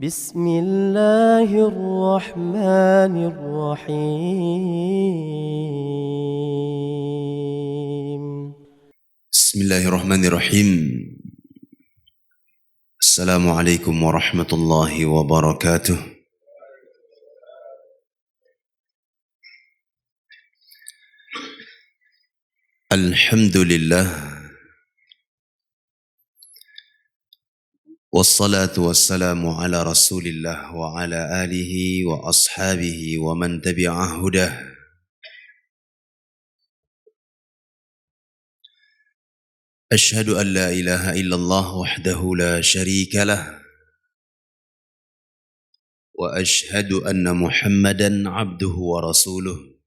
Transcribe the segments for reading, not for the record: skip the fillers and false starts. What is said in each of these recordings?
بسم الله الرحمن الرحيم. بسم الله الرحمن الرحيم. السلام عليكم ورحمة الله وبركاته. الحمد لله والصلاة والسلام على رسول الله وعلى آله وأصحابه ومن تبع هداه. أشهد أن لا إله إلا الله وحده لا شريك له وأشهد أن محمدا عبده ورسوله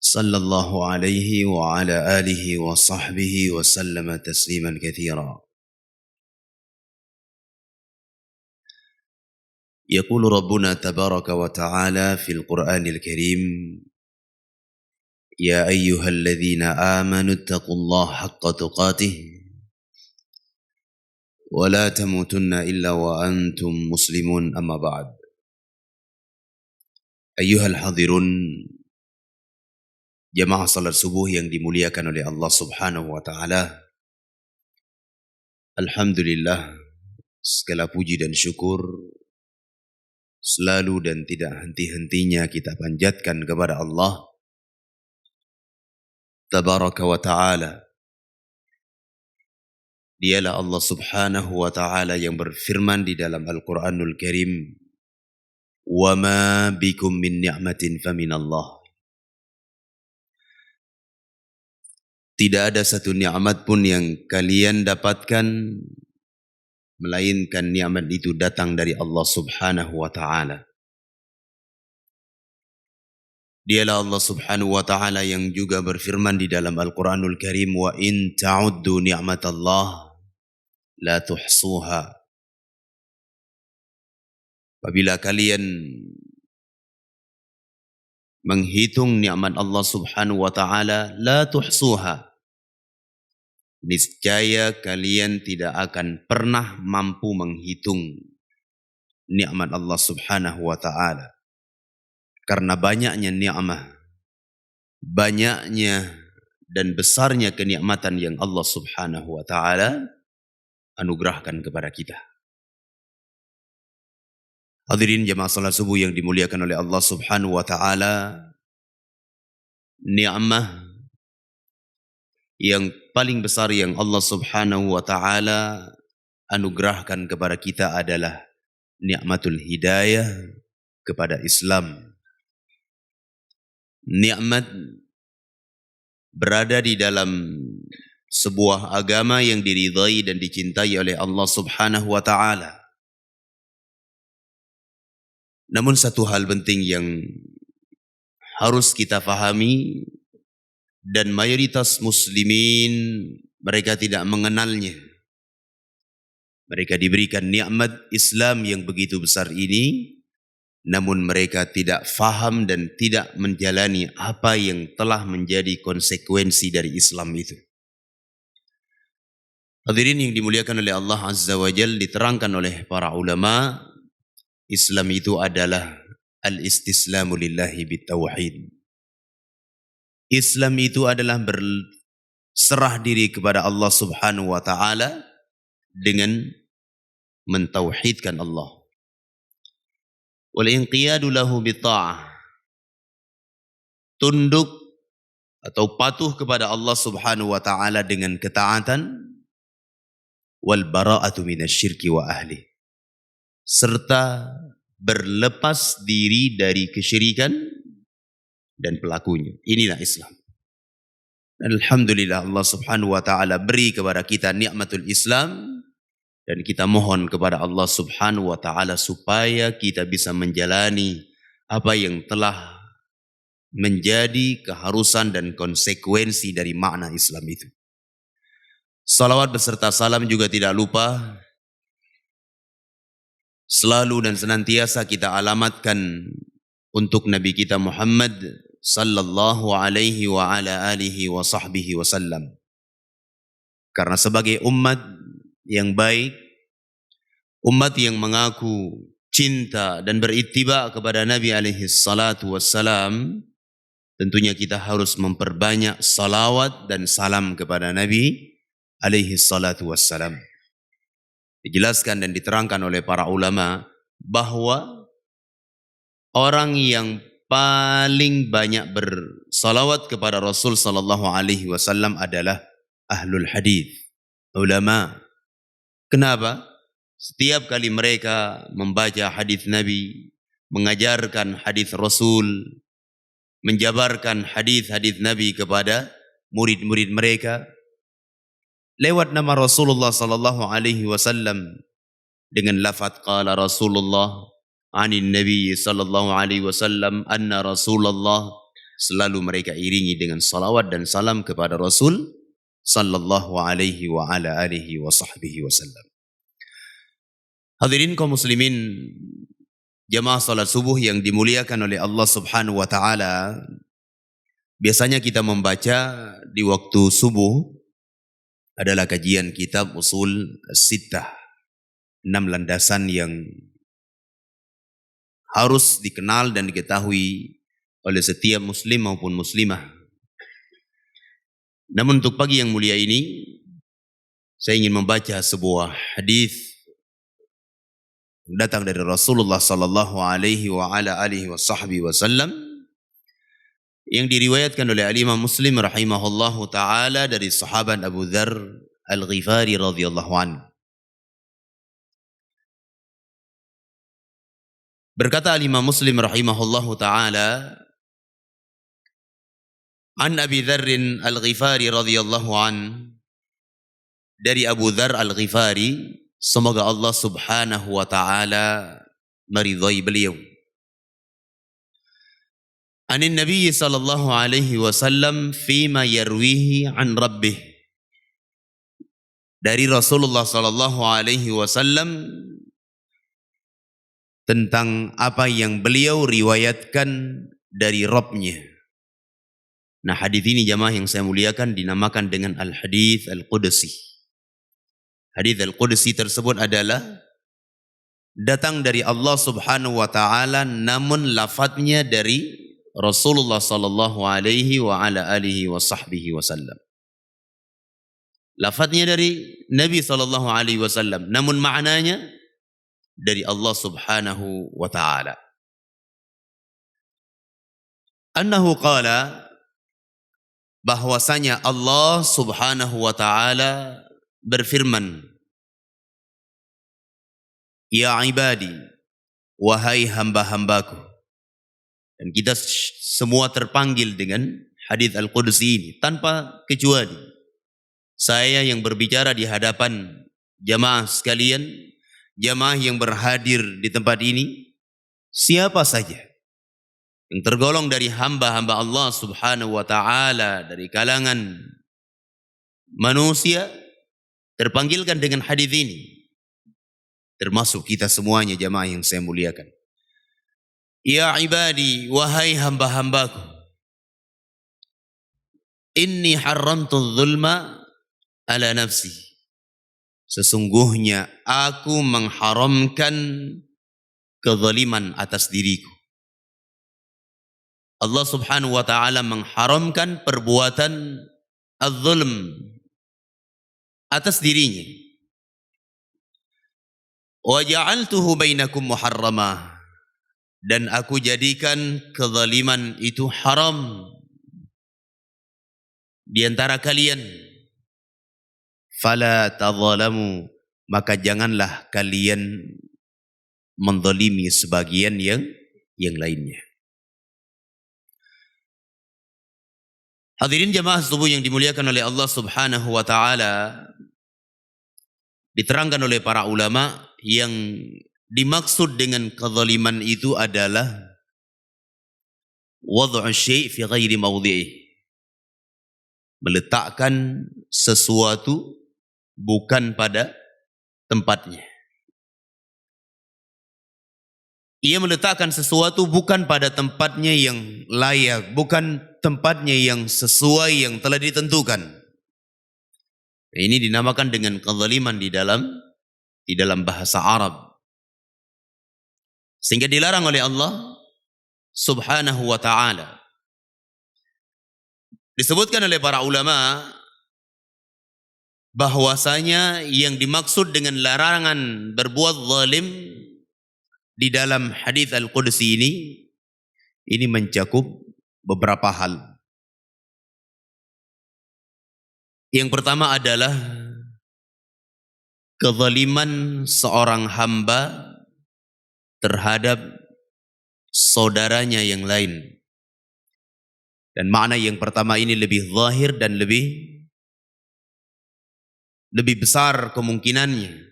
صلى الله عليه وعلى آله وصحبه وسلم تسليما كثيرا. يقول ربنا تبارك وتعالى في القرآن الكريم: يا أيها الذين آمنوا اتقوا الله حق تقاته ولا تموتن إلا وأنتم مسلمون. أما بعد. أيها الحاضرون, jamaah salat subuh yang dimuliakan oleh Allah Subhanahu wa taala. Alhamdulillah, segala puji dan syukur selalu dan tidak henti-hentinya kita panjatkan kepada Allah Tabaraka wa ta'ala. Dialah Allah Subhanahu wa ta'ala yang berfirman di dalam Al-Quranul Karim, "Wa ma bikum min ni'matin faminallah." Tidak ada satu nikmat pun yang kalian dapatkan melainkan nikmat itu datang dari Allah Subhanahu wa ta'ala. Dialah Allah Subhanahu wa ta'ala yang juga berfirman di dalam Al-Quranul Karim, "Wa in ta'uddu ni'matallah la tuhsuha." Apabila kalian menghitung nikmat Allah Subhanahu wa ta'ala, la tuhsuha, niscaya kalian tidak akan pernah mampu menghitung nikmat Allah Subhanahu wa ta'ala. Karena banyaknya nikmat, banyaknya dan besarnya kenikmatan yang Allah Subhanahu wa ta'ala anugerahkan kepada kita. Hadirin jamaah salat subuh yang dimuliakan oleh Allah Subhanahu wa ta'ala, nikmat yang paling besar yang Allah Subhanahu wa ta'ala anugerahkan kepada kita adalah nikmatul hidayah kepada Islam. Nikmat berada di dalam sebuah agama yang diridhai dan dicintai oleh Allah Subhanahu wa ta'ala. Namun satu hal penting yang harus kita fahami, dan mayoritas muslimin mereka tidak mengenalnya. Mereka diberikan nikmat Islam yang begitu besar ini, namun mereka tidak faham dan tidak menjalani apa yang telah menjadi konsekuensi dari Islam itu. Hadirin yang dimuliakan oleh Allah Azza wa Jalla, diterangkan oleh para ulama, Islam itu adalah al-istislamu lillahi bitauhid. Islam itu adalah berserah diri kepada Allah Subhanahu wa ta'ala dengan mentauhidkan Allah. Wal inqiyadu lahu bitta'ah, tunduk atau patuh kepada Allah Subhanahu wa ta'ala dengan ketaatan. Wal bara'atu minasyirki wa ahli, serta berlepas diri dari kesyirikan dan pelakunya. Inilah Islam. Dan alhamdulillah Allah Subhanahu wa ta'ala beri kepada kita nikmatul Islam, dan kita mohon kepada Allah Subhanahu wa ta'ala supaya kita bisa menjalani apa yang telah menjadi keharusan dan konsekuensi dari makna Islam itu. Salawat beserta salam juga tidak lupa selalu dan senantiasa kita alamatkan untuk Nabi kita Muhammad sallallahu alaihi wa ala alihi wa sahbihi wasallam. Karena sebagai umat yang baik, umat yang mengaku cinta dan berittiba kepada Nabi alaihi salatu wassalam, tentunya kita harus memperbanyak salawat dan salam kepada Nabi alaihi salatu wassalam. Dijelaskan dan diterangkan oleh para ulama bahwa orang yang paling banyak bersalawat kepada Rasul sallallahu alaihi wasallam adalah ahlul hadis, ulama. Kenapa? Setiap kali mereka membaca hadis Nabi, mengajarkan hadis Rasul, menjabarkan hadis-hadis Nabi kepada murid-murid mereka lewat nama Rasulullah sallallahu alaihi wasallam dengan lafaz qala Rasulullah anin Nabi sallallahu alaihi wasallam anna Rasulullah, selalu mereka iringi dengan salawat dan salam kepada Rasul sallallahu alaihi wa ala alihi wa sahbihi wasallam. Hadirin kaum muslimin, jamaah salat subuh yang dimuliakan oleh Allah Subhanahu wa taala, biasanya kita membaca di waktu subuh adalah kajian kitab Usul Sittah, 6 landasan yang harus dikenal dan diketahui oleh setiap muslim maupun muslimah. Namun untuk pagi yang mulia ini, saya ingin membaca sebuah hadis datang dari Rasulullah sallallahu alaihi wa ala alihi wasallam yang diriwayatkan oleh Imam Muslim rahimahullahu taala dari sahabat Abu Dzar Al-Ghifari radhiyallahu anhu. Berkata Imam Muslim rahimahullahu taala, an Abi Dzar Al-Ghifari radhiyallahu anhu, dari Abu Dzar Al-Ghifari, semoga Allah Subhanahu wa taala meridhai beliau. Anin Nabi sallallahu alaihi wasallam fima yarwihi an rabbih, dari Rasulullah sallallahu alaihi wasallam tentang apa yang beliau riwayatkan dari Rabb-Nya. Nah, hadis ini jamaah yang saya muliakan dinamakan dengan al-hadits al-qudsi. Hadis al-Qudsi tersebut adalah datang dari Allah Subhanahu wa taala, namun lafadznya dari Rasulullah sallallahu alaihi wa ala alihi wa sahbihi wasallam. Lafadznya dari Nabi sallallahu alaihi wasallam, namun maknanya dari Allah Subhanahu wa taala. Annahu qala, bahwasanya Allah Subhanahu wa taala berfirman, ya ibadi, wahai hamba-hambaku. Dan kita semua terpanggil dengan hadis al-Qudsi ini tanpa kecuali. Saya yang berbicara di hadapan jamaah sekalian, jamaah yang berhadir di tempat ini, siapa saja yang tergolong dari hamba-hamba Allah Subhanahu wa taala dari kalangan manusia, terpanggilkan dengan hadis ini, termasuk kita semuanya jamaah yang saya muliakan. Ya ibadi, wahai hamba-hambaku, inni haramtu dzulma ala nafsi, sesungguhnya aku mengharamkan kezaliman atas diriku. Allah Subhanahu wa taala mengharamkan perbuatan az-zulm atas dirinya. Wa ja'altuhu bainakum muharrama, dan aku jadikan kezaliman itu haram di antara kalian. Fala tadzalamu, maka janganlah kalian menzalimi sebagian yang lainnya. Hadirin jamaah subuh yang dimuliakan oleh Allah Subhanahu wa taala, diterangkan oleh para ulama yang dimaksud dengan kezaliman itu adalah wad'u syai' fi ghairi mawdhi'i, meletakkan sesuatu bukan pada tempatnya. Ia meletakkan sesuatu bukan pada tempatnya yang layak, bukan tempatnya yang sesuai yang telah ditentukan. Ini dinamakan dengan kezaliman di dalam di dalam bahasa Arab. Sehingga dilarang oleh Allah Subhanahu wa ta'ala. Disebutkan oleh para ulama bahwasanya yang dimaksud dengan larangan berbuat zalim di dalam hadis Al-Qudsi ini mencakup beberapa hal. Yang pertama adalah kezaliman seorang hamba terhadap saudaranya yang lain. Dan makna yang pertama ini lebih zahir dan lebih besar kemungkinannya.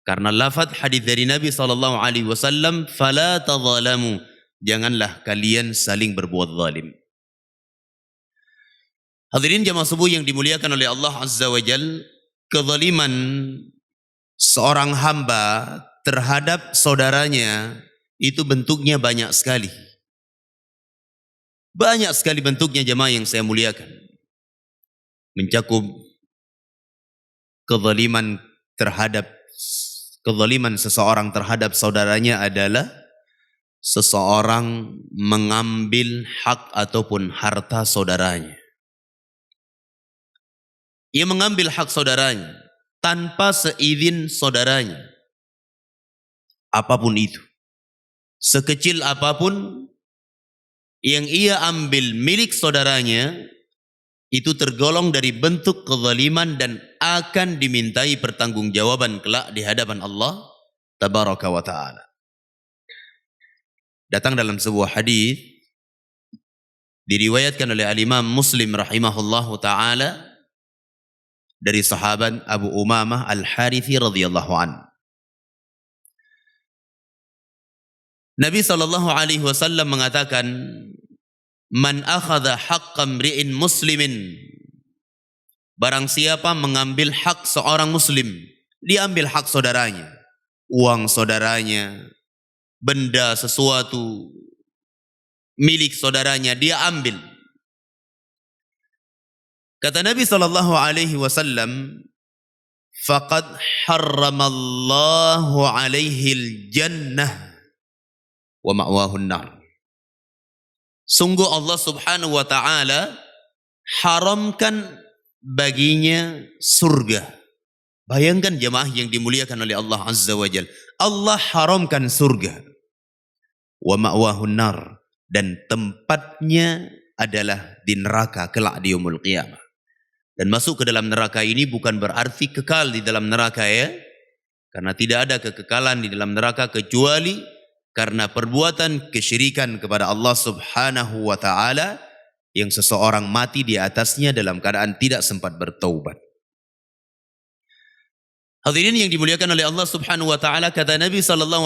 Karena lafaz hadis dari Nabi SAW, "Fala tadzalamu", janganlah kalian saling berbuat zalim. Hadirin jamaah subuh yang dimuliakan oleh Allah Azza wa Jal, kezaliman seorang hamba terhadap saudaranya itu bentuknya banyak sekali. Banyak sekali bentuknya jamaah yang saya muliakan. Mencakup kezaliman seseorang terhadap saudaranya adalah seseorang mengambil hak ataupun harta saudaranya. Ia mengambil hak saudaranya tanpa seizin saudaranya. Apapun itu, sekecil apapun yang ia ambil milik saudaranya, itu tergolong dari bentuk kezaliman dan akan dimintai pertanggungjawaban kelak di hadapan Allah Tabaraka wa Ta'ala. Datang dalam sebuah hadis diriwayatkan oleh Al-Imam Muslim rahimahullahu ta'ala dari sahabat Abu Umamah Al-Harithi radhiyallahu an. Nabi SAW mengatakan, "Man akhadha haqqa mri'in muslimin", barang siapa mengambil hak seorang muslim, dia ambil hak saudaranya, uang saudaranya, benda sesuatu milik saudaranya, dia ambil. Kata Nabi SAW, "Faqad harramallahu alaihil jannah wa ma'wahun nar." Sungguh Allah Subhanahu wa ta'ala haramkan baginya surga. Bayangkan jemaah yang dimuliakan oleh Allah Azza wa Jal. Allah haramkan surga. Wa ma'wahun nar, dan tempatnya adalah di neraka kelak di yaumul qiyamah. Dan masuk ke dalam neraka ini bukan berarti kekal di dalam neraka ya. Karena tidak ada kekekalan di dalam neraka kecuali karena perbuatan kesyirikan kepada Allah Subhanahu wa ta'ala yang seseorang mati di atasnya dalam keadaan tidak sempat bertaubat. Hadirin yang dimuliakan oleh Allah Subhanahu wa ta'ala, kata Nabi SAW,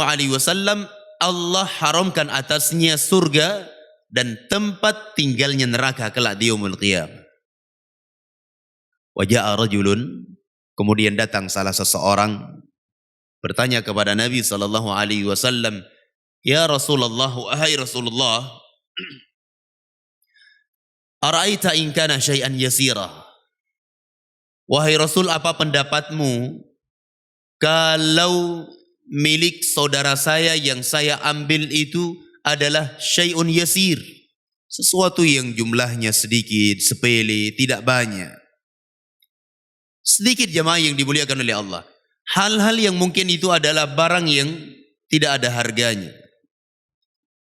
Allah haramkan atasnya surga dan tempat tinggalnya neraka kelak di yaumul qiyamah. Wa ja'a rajulun, kemudian datang salah seseorang bertanya kepada Nabi SAW, "Ya Rasulullah, wahai Rasulullah, ara'aita in kana syai'an yasira?" Wahai Rasul, apa pendapatmu kalau milik saudara saya yang saya ambil itu adalah syai'un yasir, sesuatu yang jumlahnya sedikit, sepele, tidak banyak. Sedikit jemaah yang dimuliakan oleh Allah. Hal-hal yang mungkin itu adalah barang yang tidak ada harganya.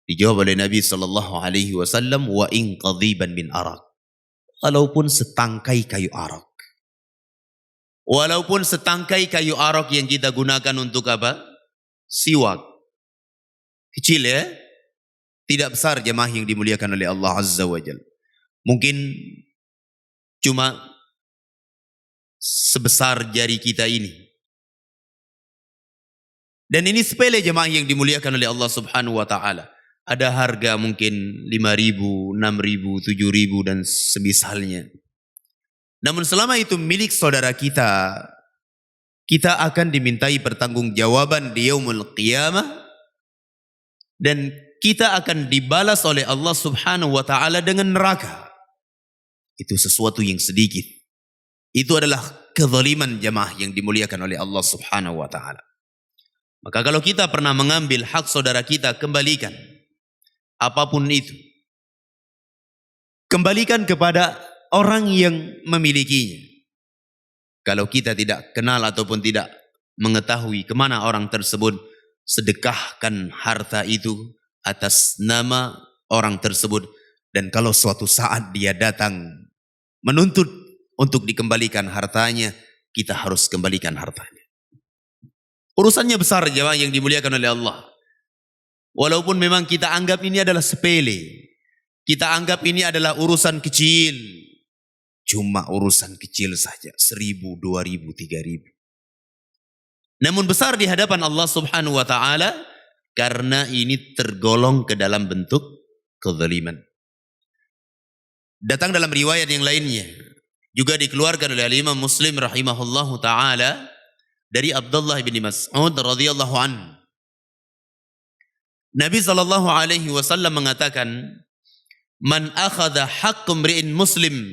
Dijawab oleh Nabi SAW, "Wa in qadhiban min arak." Walaupun setangkai kayu arak. Walaupun setangkai kayu arak yang kita gunakan untuk apa? Siwak. Kecil ya. Tidak besar jemaah yang dimuliakan oleh Allah Azza wa Jalla. Mungkin cuma sebesar jari kita ini. Dan ini sepele jemaah yang dimuliakan oleh Allah Subhanahu wa ta'ala. Ada harga mungkin 5.000, 6.000, 7.000 dan semisalnya. Namun selama itu milik saudara kita, kita akan dimintai pertanggungjawaban di yaumul qiyamah, dan kita akan dibalas oleh Allah Subhanahu wa ta'ala dengan neraka. Itu sesuatu yang sedikit. Itu adalah kezaliman jamaah yang dimuliakan oleh Allah Subhanahu wa taala. Maka kalau kita pernah mengambil hak saudara kita, kembalikan. Apapun itu. Kembalikan kepada orang yang memilikinya. Kalau kita tidak kenal ataupun tidak mengetahui kemana orang tersebut, sedekahkan harta itu atas nama orang tersebut. Dan kalau suatu saat dia datang menuntut untuk dikembalikan hartanya, kita harus kembalikan hartanya. Urusannya besar jemaah yang dimuliakan oleh Allah. Walaupun memang kita anggap ini adalah sepele. Kita anggap ini adalah urusan kecil. Cuma urusan kecil saja. 1.000, 2.000, 3.000. Namun besar di hadapan Allah Subhanahu wa taala karena ini tergolong ke dalam bentuk kezaliman. Datang dalam riwayat yang lainnya, juga dikeluarkan oleh Imam Muslim rahimahullahu taala dari Abdullah bin Mas'ud radhiyallahu anhu. Nabi sallallahu alaihi wasallam mengatakan, "Man akhadha haqq imri'in muslim."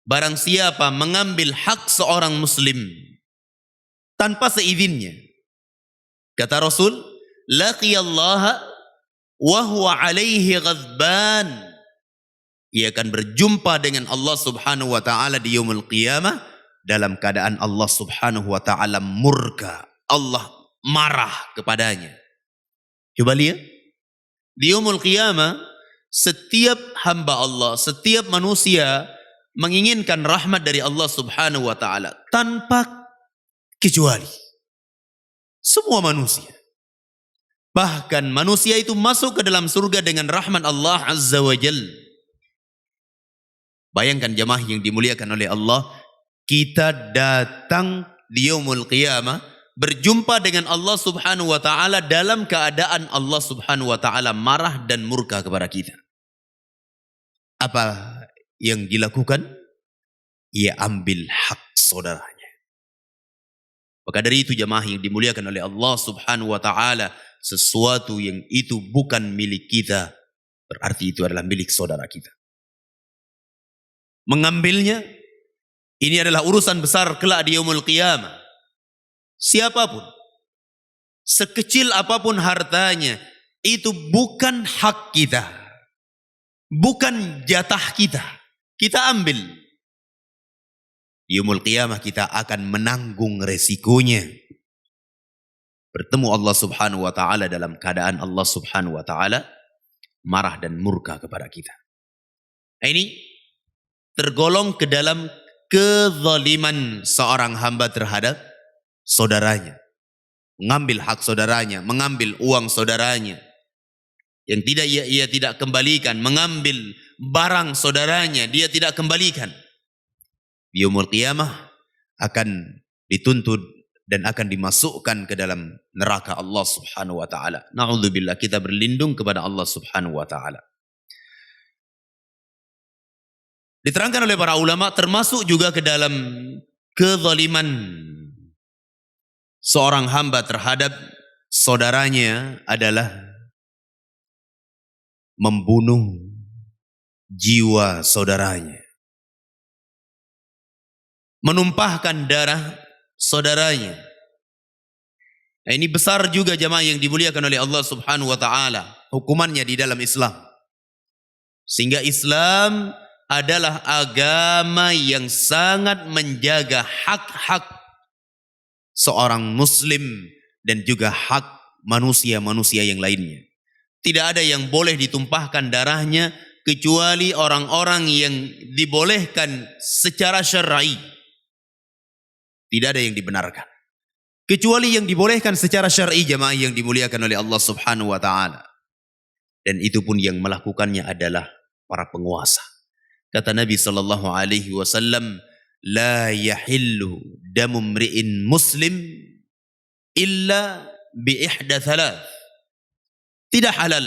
Barang siapa mengambil hak seorang muslim tanpa seizinnya. Kata Rasul, laqiyallaha wa huwa alaihi ghadban. Ia akan berjumpa dengan Allah Subhanahu wa taala di yaumul qiyamah dalam keadaan Allah Subhanahu wa taala murka. Allah marah kepadanya. Coba lihat. Di yaumul qiyamah setiap hamba Allah, setiap manusia menginginkan rahmat dari Allah Subhanahu wa taala tanpa kecuali. Semua manusia. Bahkan manusia itu masuk ke dalam surga dengan rahmat Allah Azza wa Jalla. Bayangkan jemaah yang dimuliakan oleh Allah, kita datang di yaumul qiyamah berjumpa dengan Allah Subhanahu wa taala dalam keadaan Allah Subhanahu wa taala marah dan murka kepada kita. Apa yang dilakukan? Ia ambil hak saudaranya. Maka dari itu jemaah yang dimuliakan oleh Allah Subhanahu wa taala, sesuatu yang itu bukan milik kita, berarti itu adalah milik saudara kita. Mengambilnya, ini adalah urusan besar kelak di yaumul qiyamah. Siapapun, sekecil apapun hartanya, itu bukan hak kita. Bukan jatah kita. Kita ambil. Di yaumul qiyamah kita akan menanggung resikonya. Bertemu Allah Subhanahu wa taala dalam keadaan Allah Subhanahu wa taala marah dan murka kepada kita. Ini tergolong ke dalam kezaliman seorang hamba terhadap saudaranya. Mengambil hak saudaranya, mengambil uang saudaranya. Yang tidak ia tidak kembalikan, mengambil barang saudaranya, dia tidak kembalikan. Di yaumul qiyamah akan dituntut dan akan dimasukkan ke dalam neraka Allah Subhanahu wa taala. Na'udzubillah, kita berlindung kepada Allah Subhanahu wa taala. Diterangkan oleh para ulama termasuk juga ke dalam kezaliman seorang hamba terhadap saudaranya adalah membunuh jiwa saudaranya. Menumpahkan darah saudaranya. Nah, ini besar juga jemaah yang dimuliakan oleh Allah Subhanahu wa taala, hukumannya di dalam Islam. Sehingga Islam adalah agama yang sangat menjaga hak-hak seorang muslim dan juga hak manusia-manusia yang lainnya. Tidak ada yang boleh ditumpahkan darahnya kecuali orang-orang yang dibolehkan secara syar'i. Tidak ada yang dibenarkan. Kecuali yang dibolehkan secara syar'i jemaah yang dimuliakan oleh Allah Subhanahu wa taala. Dan itu pun yang melakukannya adalah para penguasa. Kata Nabi sallallahu alaihi wasallam, la yahillu damu mri'in muslim illa bi ihda thalath. Tidak halal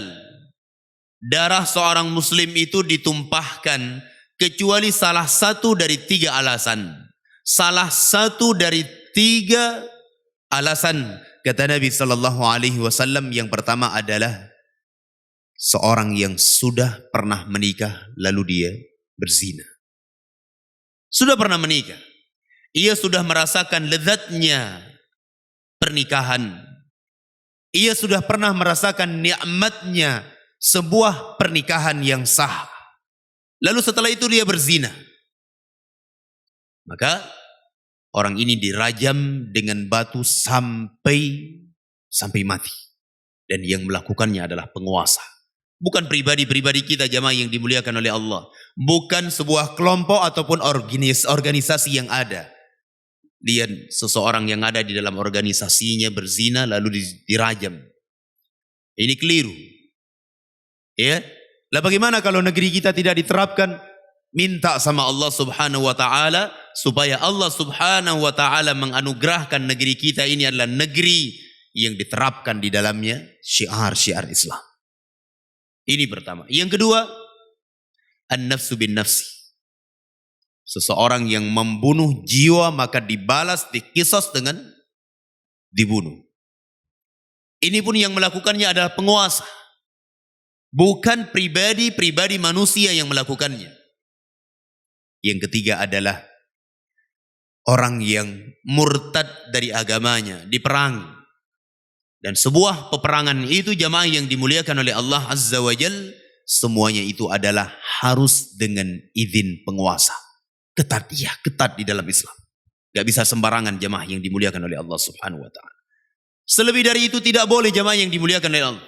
darah seorang muslim itu ditumpahkan kecuali salah satu dari 3 alasan. Salah satu dari 3 alasan kata Nabi sallallahu alaihi wasallam. Yang pertama adalah seorang yang sudah pernah menikah lalu dia berzina. Sudah pernah menikah. Ia sudah merasakan lezatnya pernikahan. Ia sudah pernah merasakan nikmatnya sebuah pernikahan yang sah. Lalu setelah itu dia berzina. Maka orang ini dirajam dengan batu sampai mati. Dan yang melakukannya adalah penguasa. Bukan pribadi-pribadi kita jamaah yang dimuliakan oleh Allah. Bukan sebuah kelompok ataupun organisasi yang ada. Lihat seseorang yang ada di dalam organisasinya berzina lalu dirajam. Ini keliru. Ya. Lah bagaimana kalau negeri kita tidak diterapkan? Minta sama Allah Subhanahu wa taala supaya Allah Subhanahu wa taala menganugerahkan negeri kita ini adalah negeri yang diterapkan di dalamnya syiar-syiar Islam. Ini pertama. Yang kedua, an-nafsu bin nafsi. Seseorang yang membunuh jiwa maka dibalas, dikisos dengan dibunuh. Ini pun yang melakukannya adalah penguasa. Bukan pribadi manusia yang melakukannya. Yang ketiga adalah orang yang murtad dari agamanya, diperangi. Dan sebuah peperangan itu jamaah yang dimuliakan oleh Allah Azza wa Jal, semuanya itu adalah harus dengan izin penguasa. Ketat, ya ketat di dalam Islam. Gak bisa sembarangan jamaah yang dimuliakan oleh Allah Subhanahu wa ta'ala. Selebih dari itu tidak boleh jamaah yang dimuliakan oleh Allah.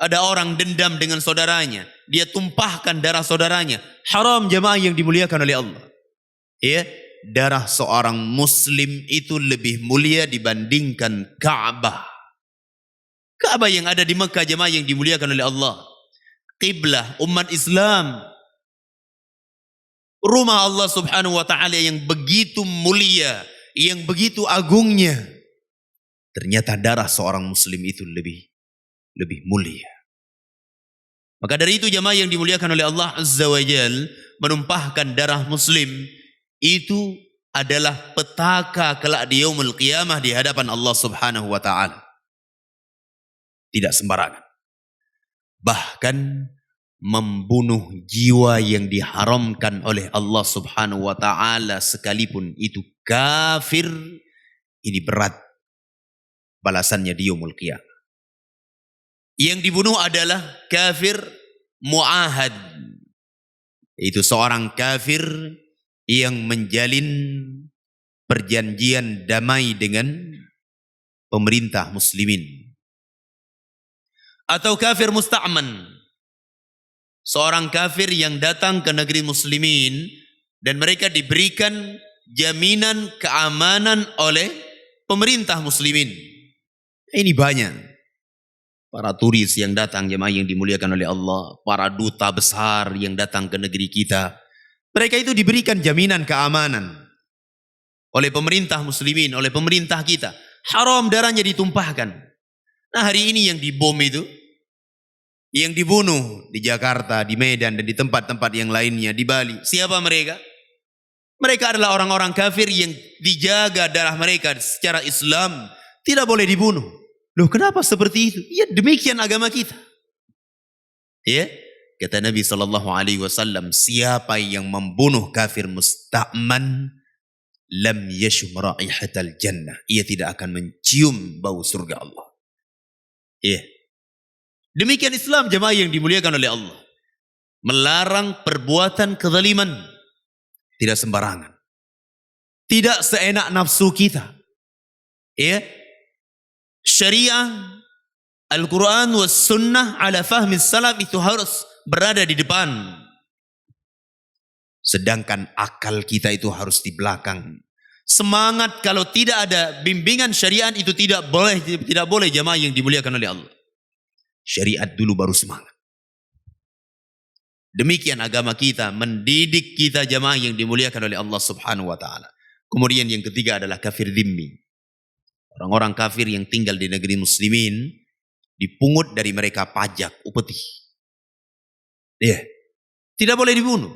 Ada orang dendam dengan saudaranya, dia tumpahkan darah saudaranya. Haram jamaah yang dimuliakan oleh Allah. Ya, darah seorang muslim itu lebih mulia dibandingkan Ka'bah. Ka'bah yang ada di Mekah jemaah yang dimuliakan oleh Allah. Qiblah umat Islam. Rumah Allah Subhanahu wa taala yang begitu mulia, yang begitu agungnya. Ternyata darah seorang muslim itu lebih mulia. Maka dari itu jemaah yang dimuliakan oleh Allah Azza wa Jal, menumpahkan darah muslim itu adalah petaka kelak di yaumul qiyamah di hadapan Allah Subhanahu wa taala. Tidak sembarangan. Bahkan membunuh jiwa yang diharamkan oleh Allah Subhanahu wa taala sekalipun itu kafir, ini berat balasannya di yaumul qiyamah. Yang dibunuh adalah kafir mu'ahad. Itu seorang kafir yang menjalin perjanjian damai dengan pemerintah muslimin. Atau kafir musta'man. Seorang kafir yang datang ke negeri muslimin dan mereka diberikan jaminan keamanan oleh pemerintah muslimin. Ini banyak. Para turis yang datang jemaah yang dimuliakan oleh Allah, para duta besar yang datang ke negeri kita, mereka itu diberikan jaminan keamanan oleh pemerintah muslimin, oleh pemerintah kita. Haram darahnya ditumpahkan. Nah hari ini yang dibom itu, yang dibunuh di Jakarta, di Medan, dan di tempat-tempat yang lainnya, di Bali. Siapa mereka? Mereka adalah orang-orang kafir yang dijaga darah mereka secara Islam. Tidak boleh dibunuh. Loh kenapa seperti itu? Ya demikian agama kita. Ya, kata Nabi SAW, siapa yang membunuh kafir musta'man, lam yashum ra'ihatal jannah. Ia tidak akan mencium bau surga Allah. Ya. Demikian Islam jemaah yang dimuliakan oleh Allah. Melarang perbuatan kezaliman. Tidak sembarangan. Tidak seenak nafsu kita. Ya. Syariah, Al-Quran was sunnah ala fahmi salaf itu harus berada di depan. Sedangkan akal kita itu harus di belakang. Semangat kalau tidak ada bimbingan syariat itu tidak boleh jemaah yang dimuliakan oleh Allah. Syariat dulu baru semangat. Demikian agama kita mendidik kita jemaah yang dimuliakan oleh Allah Subhanahu wa taala. Kemudian yang ketiga adalah kafir dhimmi. Orang-orang kafir yang tinggal di negeri muslimin dipungut dari mereka pajak upeti. Ya. Tidak boleh dibunuh.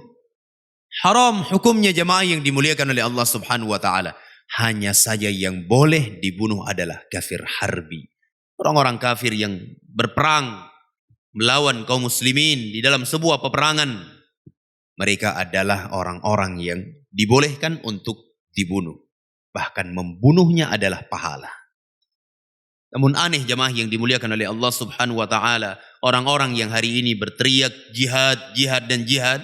Haram hukumnya jemaah yang dimuliakan oleh Allah Subhanahu wa taala. Hanya saja yang boleh dibunuh adalah kafir harbi. Orang-orang kafir yang berperang melawan kaum muslimin di dalam sebuah peperangan. Mereka adalah orang-orang yang dibolehkan untuk dibunuh. bahkan membunuhnya adalah pahala. Namun aneh jamaah yang dimuliakan oleh Allah Subhanahu wa taala, orang-orang yang hari ini berteriak jihad, jihad dan jihad,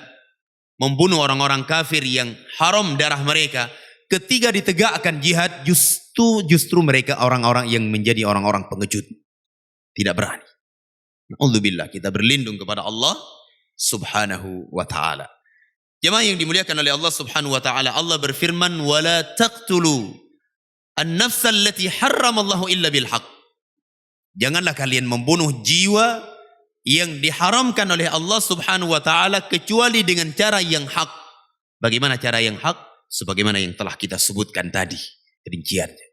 membunuh orang-orang kafir yang haram darah mereka, ketika ditegakkan jihad justru mereka orang-orang yang menjadi orang-orang pengecut. Tidak berani. Alhamdulillah, kita berlindung kepada Allah Subhanahu wa taala. Jemaah yang dimuliakan oleh Allah Subhanahu wa taala, Allah berfirman, "Wala taqtulu an-nafsa allati harramallahu illa bil haqq." Janganlah kalian membunuh jiwa yang diharamkan oleh Allah Subhanahu wa taala kecuali dengan cara yang hak. Bagaimana cara yang hak? Sebagaimana yang telah kita sebutkan tadi rinciannya.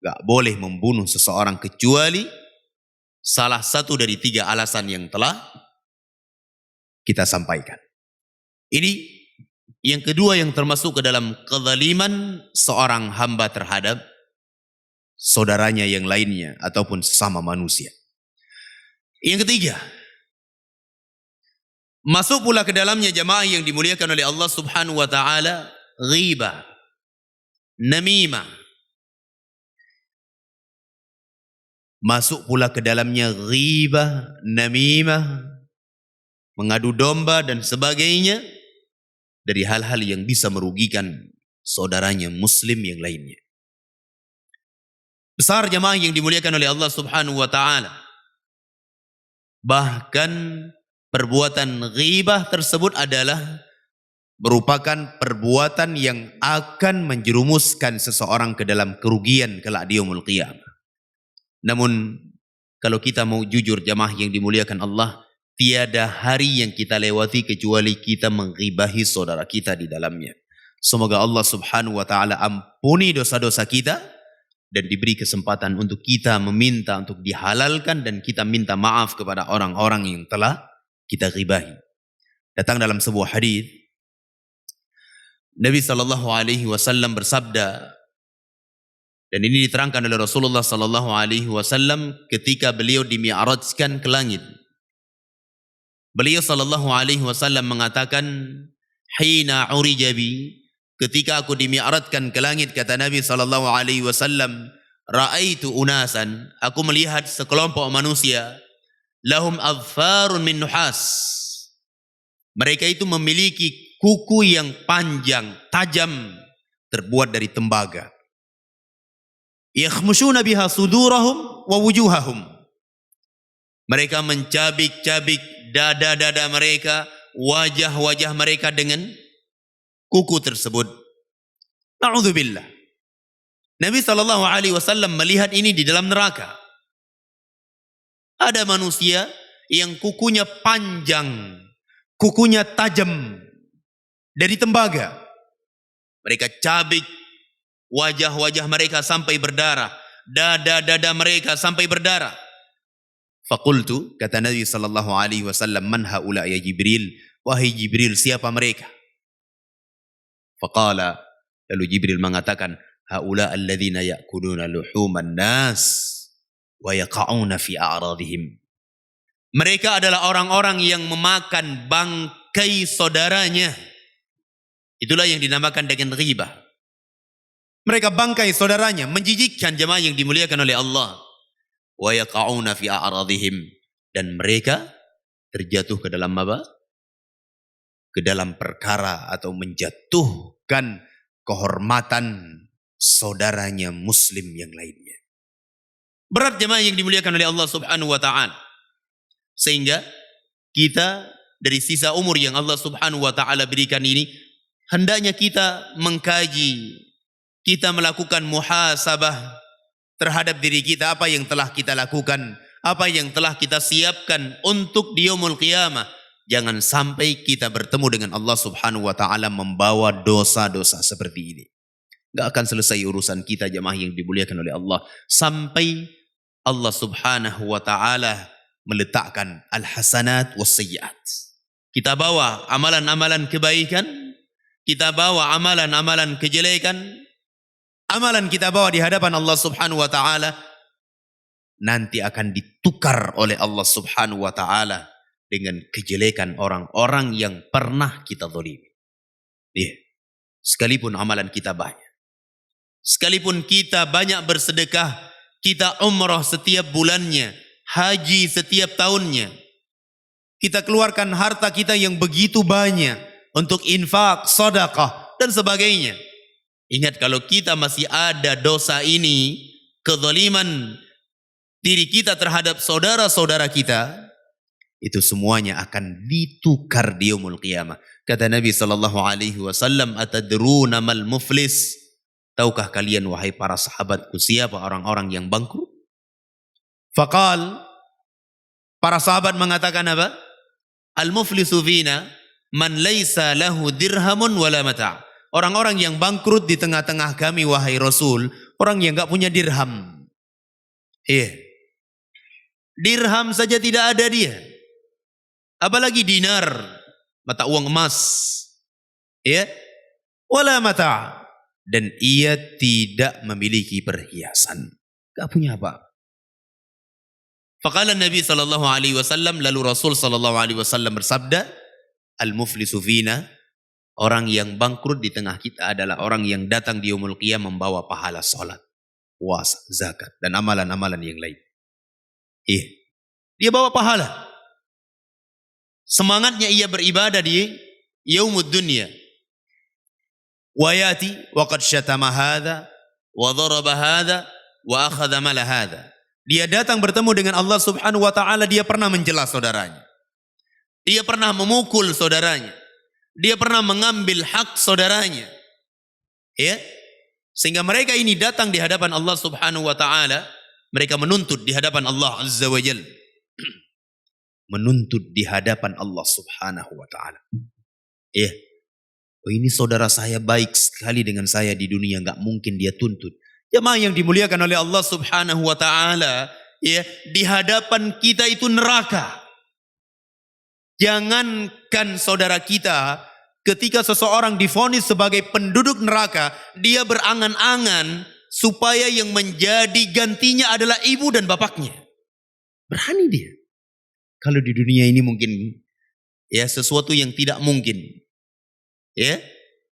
Enggak boleh membunuh seseorang kecuali salah satu dari 3 alasan yang telah kita sampaikan. Ini yang kedua yang termasuk ke dalam kezaliman seorang hamba terhadap saudaranya yang lainnya ataupun sesama manusia. Yang ketiga, masuk pula ke dalamnya jamaah yang dimuliakan oleh Allah Subhanahu wa taala, ghibah, namimah. Masuk pula ke dalamnya ghibah, namimah, mengadu domba dan sebagainya dari hal-hal yang bisa merugikan saudaranya muslim yang lainnya. Besar jamaah yang dimuliakan oleh Allah Subhanahu wa taala. Bahkan perbuatan ghibah tersebut adalah merupakan perbuatan yang akan menjerumuskan seseorang ke dalam kerugian kelak di yaumul qiyamah. Namun kalau kita mau jujur jamaah yang dimuliakan Allah, tiada hari yang kita lewati kecuali kita menghibahi saudara kita di dalamnya. Semoga Allah Subhanahu wa taala ampuni dosa-dosa kita dan diberi kesempatan untuk kita meminta untuk dihalalkan dan kita minta maaf kepada orang-orang yang telah kita ghibahi. Datang dalam sebuah hadis Nabi sallallahu alaihi wasallam bersabda, dan ini diterangkan oleh Rasulullah sallallahu alaihi wasallam ketika beliau dimi'rajkan ke langit. Beliau sallallahu alaihi wasallam mengatakan, "Hina urija bi," ketika aku dimi'rajkan ke langit, kata Nabi sallallahu alaihi wasallam, "Ra'aitu unasan," aku melihat sekelompok manusia, "lahum adfarun min nuhas." Mereka itu memiliki kuku yang panjang, tajam, terbuat dari tembaga. "Yakhmushuna biha sudurahum wa wujuhahum." Mereka mencabik-cabik dada-dada mereka, wajah-wajah mereka dengan kuku tersebut. Na'udzubillah. Nabi sallallahu alaihi wasallam melihat ini di dalam neraka. Ada manusia yang kukunya panjang, kukunya tajam dari tembaga. Mereka cabik wajah-wajah mereka sampai berdarah, dada-dada mereka sampai berdarah. Faqultu, kata Nabi sallallahu alaihi wasallam, "Man haula ya Jibril?" Wahai Jibril, siapa mereka? Faqala, lalu Jibril mengatakan, "Haula alladzina ya'kuluna luhuman nas wa yaqa'una fi a'radihim." Mereka adalah orang-orang yang memakan bangkai saudaranya. Itulah yang dinamakan dengan ghibah. Mereka bangkai saudaranya, menjijikkan jemaah yang dimuliakan oleh Allah. Wa yaqa'una fi a'radihim, dan mereka terjatuh ke dalam apa? Ke dalam perkara atau menjatuhkan kehormatan saudaranya muslim yang lainnya. Berat jemaah yang dimuliakan oleh Allah Subhanahu wa taala. Sehingga kita dari sisa umur yang Allah Subhanahu wa taala berikan ini, hendaknya kita mengkaji, kita melakukan muhasabah terhadap diri kita, apa yang telah kita lakukan, apa yang telah kita siapkan untuk di yaumul qiyamah. Jangan sampai kita bertemu dengan Allah Subhanahu wa taala membawa dosa-dosa seperti ini. Enggak akan selesai urusan kita jemaah yang dimuliakan oleh Allah sampai Allah Subhanahu wa taala meletakkan al-hasanat was-sayyi'at. Kita bawa amalan-amalan kebaikan, kita bawa amalan-amalan kejelekan, amalan kita bawa di hadapan Allah Subhanahu wa taala, nanti akan ditukar oleh Allah Subhanahu wa taala dengan kejelekan orang-orang yang pernah kita zalimi. Sekalipun amalan kita banyak. Sekalipun kita banyak bersedekah, kita umrah setiap bulannya, haji setiap tahunnya, kita keluarkan harta kita yang begitu banyak untuk infak, sedekah dan sebagainya. Ingat, kalau kita masih ada dosa ini, kezaliman diri kita terhadap saudara-saudara kita, itu semuanya akan ditukar di yaumul qiyamah. Kata Nabi SAW, atadruna mal muflis? Tahukah kalian wahai para sahabatku siapa orang-orang yang bangkrut? Faqal, para sahabat mengatakan apa? Al-muflisu fina man laisa lahu dirhamun wala mata'. Orang-orang yang bangkrut di tengah-tengah kami wahai Rasul, orang yang enggak punya dirham. Dirham saja tidak ada dia. Apalagi dinar, mata uang emas. Wala mata'. Dan ia tidak memiliki perhiasan. Enggak punya apa. Faqala Nabi SAW, lalu Rasul SAW bersabda, al-muflisu fina, orang yang bangkrut di tengah kita adalah orang yang datang di yaumul qiyamah membawa pahala salat, puasa, zakat dan amalan-amalan yang lain. Dia bawa pahala. Semangatnya ia beribadah di yaumud dunya. Wa yati wa qad syatama hadza wa daraba hadza wa akhadha mala hadza. Dia datang bertemu dengan Allah Subhanahu wa taala, dia pernah mencela saudaranya. Dia pernah memukul saudaranya. Dia pernah mengambil hak saudaranya. Sehingga mereka ini datang di hadapan Allah Subhanahu wa taala, mereka menuntut di hadapan Allah Azza wa Jalla. Menuntut di hadapan Allah Subhanahu wa taala. Ini saudara saya baik sekali dengan saya di dunia, enggak mungkin dia tuntut. Jemaah yang dimuliakan oleh Allah Subhanahu wa taala, di hadapan kita itu neraka. Jangankan saudara kita, ketika seseorang divonis sebagai penduduk neraka, dia berangan-angan supaya yang menjadi gantinya adalah ibu dan bapaknya. Berani dia. Kalau di dunia ini mungkin sesuatu yang tidak mungkin.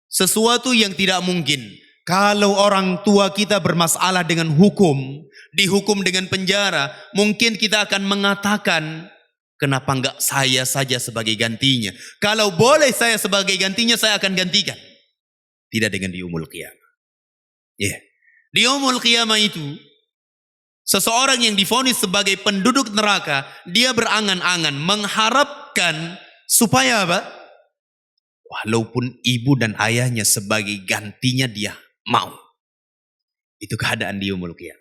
Sesuatu yang tidak mungkin. Kalau orang tua kita bermasalah dengan hukum, dihukum dengan penjara, mungkin kita akan mengatakan, kenapa enggak saya saja sebagai gantinya? Kalau boleh saya sebagai gantinya, saya akan gantikan. Tidak dengan di yaumul qiyamah. Di yaumul qiyamah itu, seseorang yang divonis sebagai penduduk neraka, dia berangan-angan mengharapkan supaya apa? Walaupun ibu dan ayahnya sebagai gantinya dia mau. Itu keadaan di yaumul qiyamah.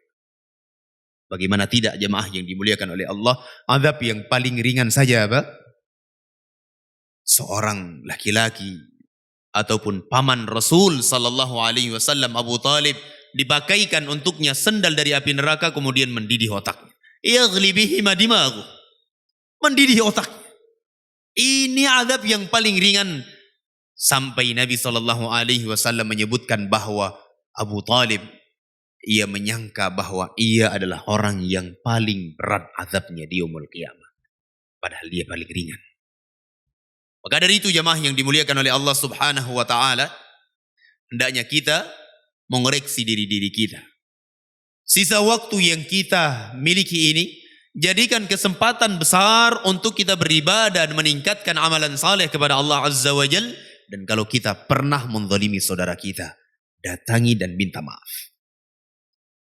Bagaimana tidak jemaah yang dimuliakan oleh Allah, azab yang paling ringan saja apa? Seorang laki-laki ataupun paman Rasul sallallahu alaihi wasallam, Abu Talib, dipakaikan untuknya sendal dari api neraka, kemudian mendidih otaknya. Yaghli bihi dimaghu. Mendidih otaknya. Ini azab yang paling ringan. Sampai Nabi SAW menyebutkan bahwa Abu Talib, ia menyangka bahwa ia adalah orang yang paling berat azabnya di yaumul qiyamah. Padahal dia paling ringan. Maka dari itu jemaah yang dimuliakan oleh Allah Subhanahu wa taala, hendaknya kita mengoreksi diri-diri kita. Sisa waktu yang kita miliki ini, jadikan kesempatan besar untuk kita beribadah dan meningkatkan amalan saleh kepada Allah Azza wa Jalla. Dan kalau kita pernah menzalimi saudara kita, datangi dan minta maaf.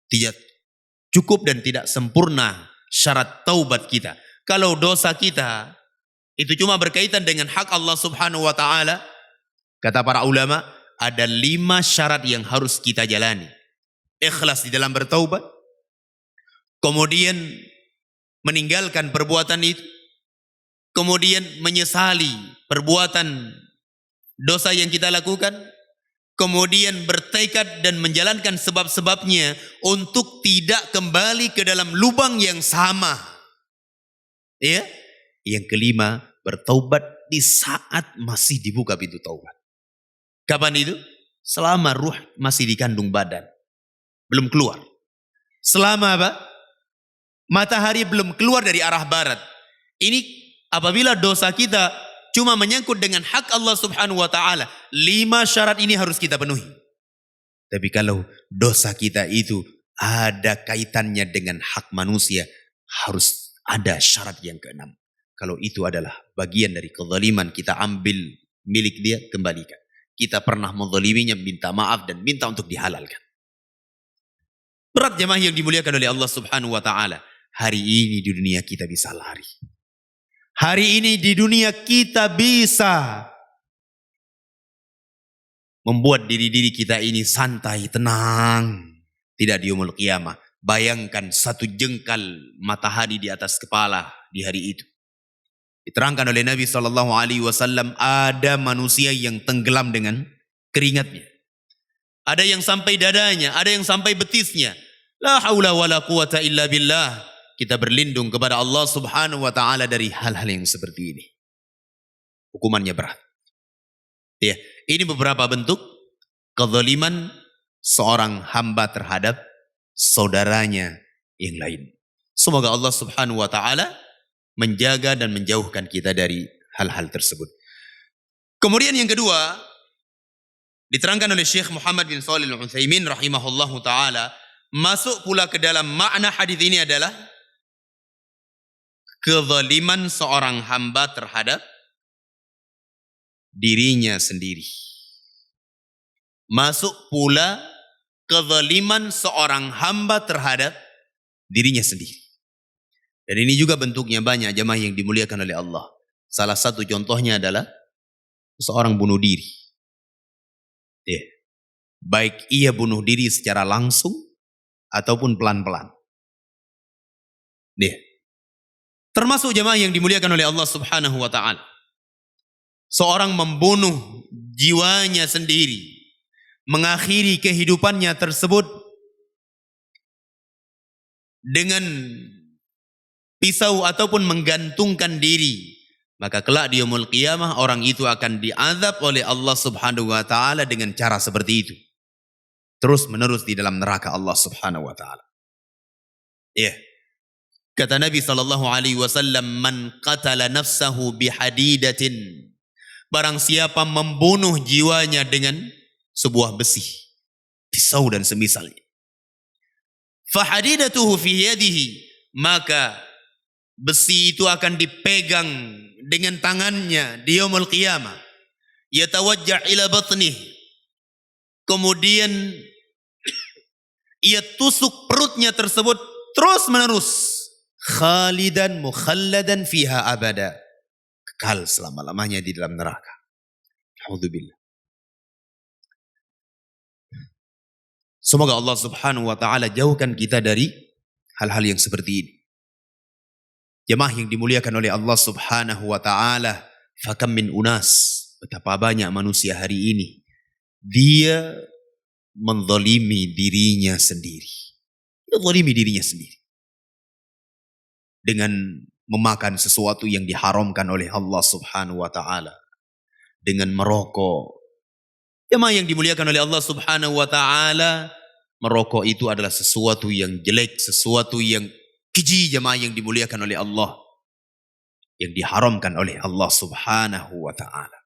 Tidak cukup dan tidak sempurna syarat taubat kita. Kalau dosa kita itu cuma berkaitan dengan hak Allah Subhanahu wa taala, kata para ulama, ada 5 syarat yang harus kita jalani. Ikhlas di dalam bertaubat, kemudian meninggalkan perbuatan itu, kemudian menyesali perbuatan dosa yang kita lakukan, kemudian bertekad dan menjalankan sebab-sebabnya untuk tidak kembali ke dalam lubang yang sama. Yang kelima, bertaubat di saat masih dibuka pintu taubat. Kapan itu? Selama ruh masih di kandung badan, belum keluar. Selama apa? Matahari belum keluar dari arah barat. Ini apabila dosa kita cuma menyangkut dengan hak Allah Subhanahu wa taala, 5 syarat ini harus kita penuhi. Tapi kalau dosa kita itu ada kaitannya dengan hak manusia, harus ada syarat yang keenam. Kalau itu adalah bagian dari kezaliman, kita ambil milik dia, kembalikan. Kita pernah menzaliminya, minta maaf dan minta untuk dihalalkan. Berat jemaah yang dimuliakan oleh Allah Subhanahu wa taala. Hari ini di dunia kita bisa lari. Hari ini di dunia kita bisa membuat diri-diri kita ini santai, tenang. Tidak di yaumul qiyamah. Bayangkan satu jengkal matahari di atas kepala di hari itu. Diterangkan oleh Nabi SAW, ada manusia yang tenggelam dengan keringatnya. Ada yang sampai dadanya, ada yang sampai betisnya. La haula wa la quwata illa billah. Kita berlindung kepada Allah Subhanahu wa taala dari hal-hal yang seperti ini. Hukumannya berat. Ya, ini beberapa bentuk kezaliman seorang hamba terhadap saudaranya yang lain. Semoga Allah Subhanahu wa taala menjaga dan menjauhkan kita dari hal-hal tersebut. Kemudian yang kedua, diterangkan oleh Syekh Muhammad bin Shalih Al-Utsaimin rahimahullahu taala, masuk pula ke dalam makna hadis ini adalah kezaliman seorang hamba terhadap dirinya sendiri. Masuk pula kezaliman seorang hamba terhadap dirinya sendiri. Dan ini juga bentuknya banyak jemaah yang dimuliakan oleh Allah. Salah satu contohnya adalah seorang bunuh diri. Ya. Baik ia bunuh diri secara langsung ataupun pelan-pelan. Ya. Termasuk jemaah yang dimuliakan oleh Allah Subhanahu wa taala. Seorang membunuh jiwanya sendiri, mengakhiri kehidupannya tersebut dengan pisau ataupun menggantungkan diri, maka kelak di yaumul qiyamah orang itu akan diazab oleh Allah Subhanahu wa taala dengan cara seperti itu. Terus menerus di dalam neraka Allah Subhanahu wa taala. Ya. Kata Nabi sallallahu alaihi wasallam, "Man qatala nafsahu bihadidatin." Barang siapa membunuh jiwanya dengan sebuah besi, pisau dan semisalnya. Fahadidatuhu fi yadihi, maka besi itu akan dipegang dengan tangannya di yaumul qiyamah. Yatawajja' ila batnih. Kemudian ia tusuk perutnya tersebut terus menerus. Khalidan mukhalladan fiha abada. Kekal selama-lamanya di dalam neraka. Alhamdulillah. Semoga Allah Subhanahu wa taala jauhkan kita dari hal-hal yang seperti ini. Jemaah yang dimuliakan oleh Allah Subhanahu wa taala, fakam min unas, betapa banyak manusia hari ini dia menzalimi dirinya sendiri. Dia zalimi dirinya sendiri. Dengan memakan sesuatu yang diharamkan oleh Allah Subhanahu wa taala, dengan merokok. Jemaah yang dimuliakan oleh Allah Subhanahu wa taala, merokok itu adalah sesuatu yang jelek, sesuatu yang keji jemaah yang dimuliakan oleh Allah, yang diharamkan oleh Allah Subhanahu wa taala.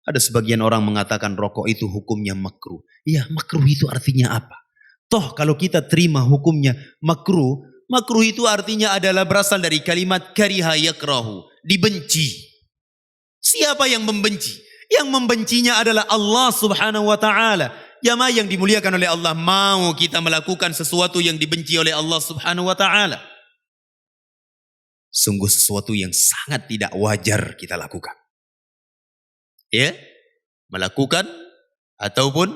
Ada sebagian orang mengatakan rokok itu hukumnya makruh. Iya, makruh itu artinya apa? Toh kalau kita terima hukumnya makruh, makruh itu artinya adalah berasal dari kalimat kariha yakrahu, dibenci. Siapa yang membenci? Yang membencinya adalah Allah Subhanahu wa taala. Jamaah yang dimuliakan oleh Allah, mau kita melakukan sesuatu yang dibenci oleh Allah Subhanahu wa taala? Sungguh sesuatu yang sangat tidak wajar kita lakukan. Ya, melakukan ataupun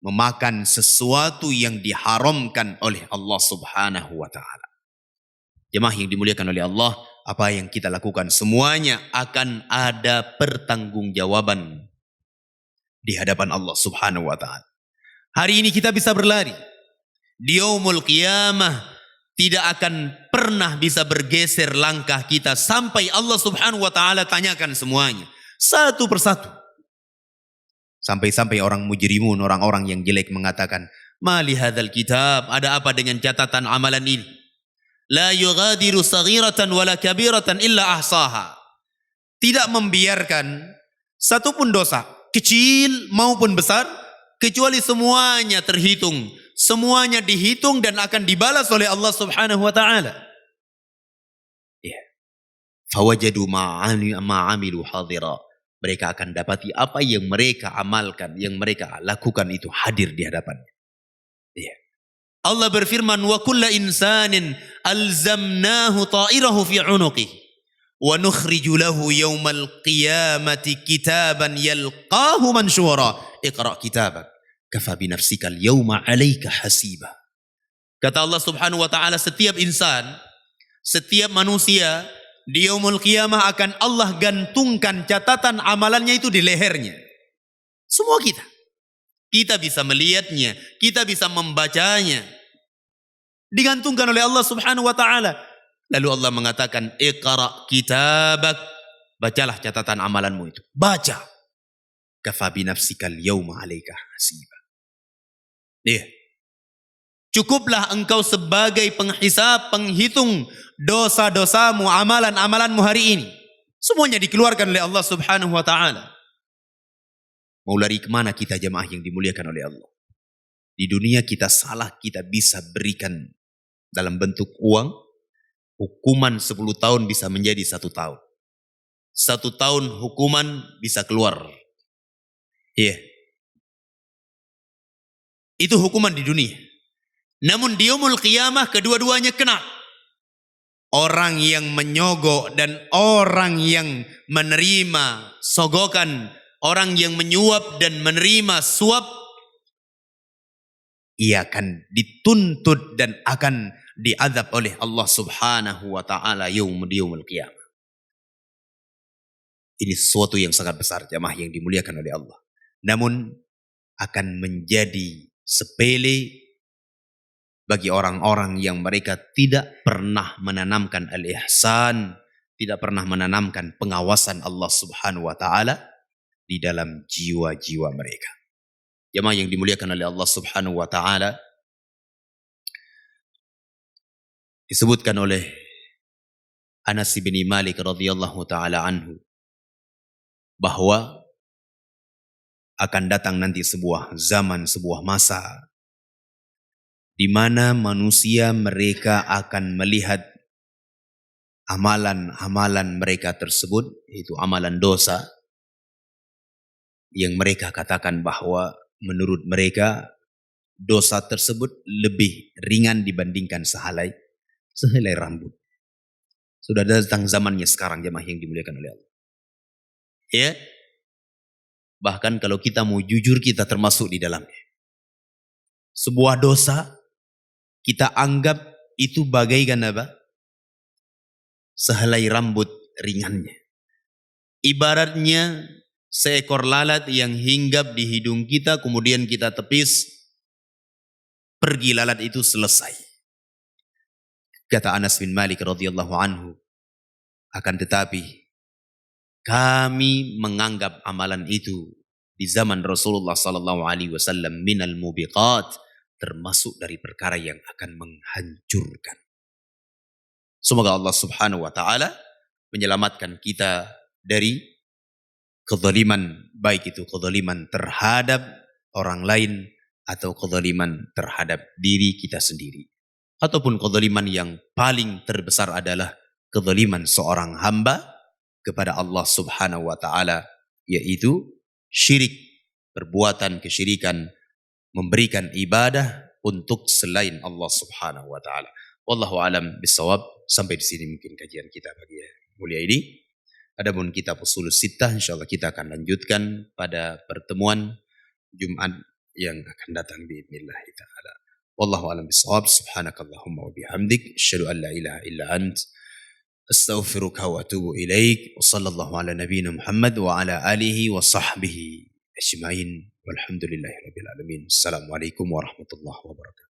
memakan sesuatu yang diharamkan oleh Allah Subhanahu wa taala. Jemaah yang dimuliakan oleh Allah, apa yang kita lakukan semuanya akan ada pertanggungjawaban di hadapan Allah Subhanahu wa taala. Hari ini kita bisa berlari. Di yaumul qiyamah tidak akan pernah bisa bergeser langkah kita sampai Allah Subhanahu wa taala tanyakan semuanya satu persatu. Sampai-sampai orang mujrimun, orang-orang yang jelek mengatakan, "Ma li hadzal kitab?" Ada apa dengan catatan amalan ini? La yughadiru saghiratan wala kabiratan illa ahsaha. Tidak membiarkan satupun dosa, kecil maupun besar, kecuali semuanya terhitung, semuanya dihitung dan akan dibalas oleh Allah Subhanahu wa taala. Ya. Fawajadu ma'amilu hadira. Mereka akan dapati apa yang mereka amalkan, yang mereka lakukan itu hadir di hadapannya. Ya. Allah berfirman, wa kulla insanin alzamnahu ta'irahu fi 'unuqihi wa nukhriju lahu yawmal qiyamati kitaban yalqahu mansyura iqra' kitabak kafa bi nafsika al-yawma 'alaika hasiba. Kata Allah Subhanahu wa taala, setiap insan, setiap manusia di yaumul qiyamah akan Allah gantungkan catatan amalannya itu di lehernya. Semua kita. Kita bisa melihatnya, kita bisa membacanya. Digantungkan oleh Allah Subhanahu wa taala. Lalu Allah mengatakan, "Iqra' kitabak." Bacalah catatan amalanmu itu. Baca. Kafa bi nafsikal yauma 'alaika hasiba. Iya. Cukuplah engkau sebagai penghisab, penghitung dosa-dosamu, amalan-amalanmu hari ini. Semuanya dikeluarkan oleh Allah Subhanahu wa taala. Mau lari kemana kita jemaah yang dimuliakan oleh Allah? Di dunia kita salah, kita bisa berikan dalam bentuk uang. Hukuman 10 tahun bisa menjadi 1 tahun. 1 tahun hukuman bisa keluar. Iya. Itu hukuman di dunia. Namun di yaumul qiyamah kedua-duanya kena. Orang yang menyogok dan orang yang menerima sogokan, orang yang menyuap dan menerima suap, ia akan dituntut dan akan diazab oleh Allah Subhanahu wa taala yaumul qiyamah. Ini sesuatu yang sangat besar jemaah yang dimuliakan oleh Allah. Namun akan menjadi sepele bagi orang-orang yang mereka tidak pernah menanamkan al-ihsan, tidak pernah menanamkan pengawasan Allah Subhanahu wa taala di dalam jiwa-jiwa mereka. Jemaah yang dimuliakan oleh Allah Subhanahu wa taala, disebutkan oleh Anas bin Malik radhiyallahu taala anhu bahwa akan datang nanti sebuah zaman, sebuah masa di mana manusia mereka akan melihat amalan-amalan mereka tersebut, yaitu amalan dosa, yang mereka katakan bahwa menurut mereka dosa tersebut lebih ringan dibandingkan sehelai rambut. Sudah datang zamannya sekarang jemaah yang dimuliakan oleh Allah. Ya. Bahkan kalau kita mau jujur, kita termasuk di dalamnya. Sebuah dosa kita anggap itu bagaikan apa? Sehelai rambut ringannya. Ibaratnya seekor lalat yang hinggap di hidung kita, kemudian kita tepis, pergi lalat itu, selesai. Kata Anas bin Malik radhiyallahu anhu, akan tetapi kami menganggap amalan itu di zaman Rasulullah sallallahu alaihi wasallam minal mubiqat, termasuk dari perkara yang akan menghancurkan. Semoga Allah Subhanahu wa taala menyelamatkan kita dari kezaliman, baik itu kezaliman terhadap orang lain atau kezaliman terhadap diri kita sendiri, ataupun kezaliman yang paling terbesar adalah kezaliman seorang hamba kepada Allah Subhanahu wa taala, yaitu syirik, perbuatan kesyirikan, memberikan ibadah untuk selain Allah Subhanahu wa taala. Wallahu alam bisawab. Sampai di sini mungkin kajian kita pagi mulia ini. Adapun kitab Ushulus Sittah insyaallah kita akan lanjutkan pada pertemuan Jumat yang akan datang biidznillah taala. Wallahu alam bisawab. Subhanakallahumma wa bihamdik asyhadu an la ilaha illa ant astaghfiruka wa atubu ilaik. Wa sallallahu ala nabiyyina Muhammad wa ala alihi wa sahbihi ajmain. Walhamdulillahirabbil alamin. Assalamualaikum warahmatullahi wabarakatuh.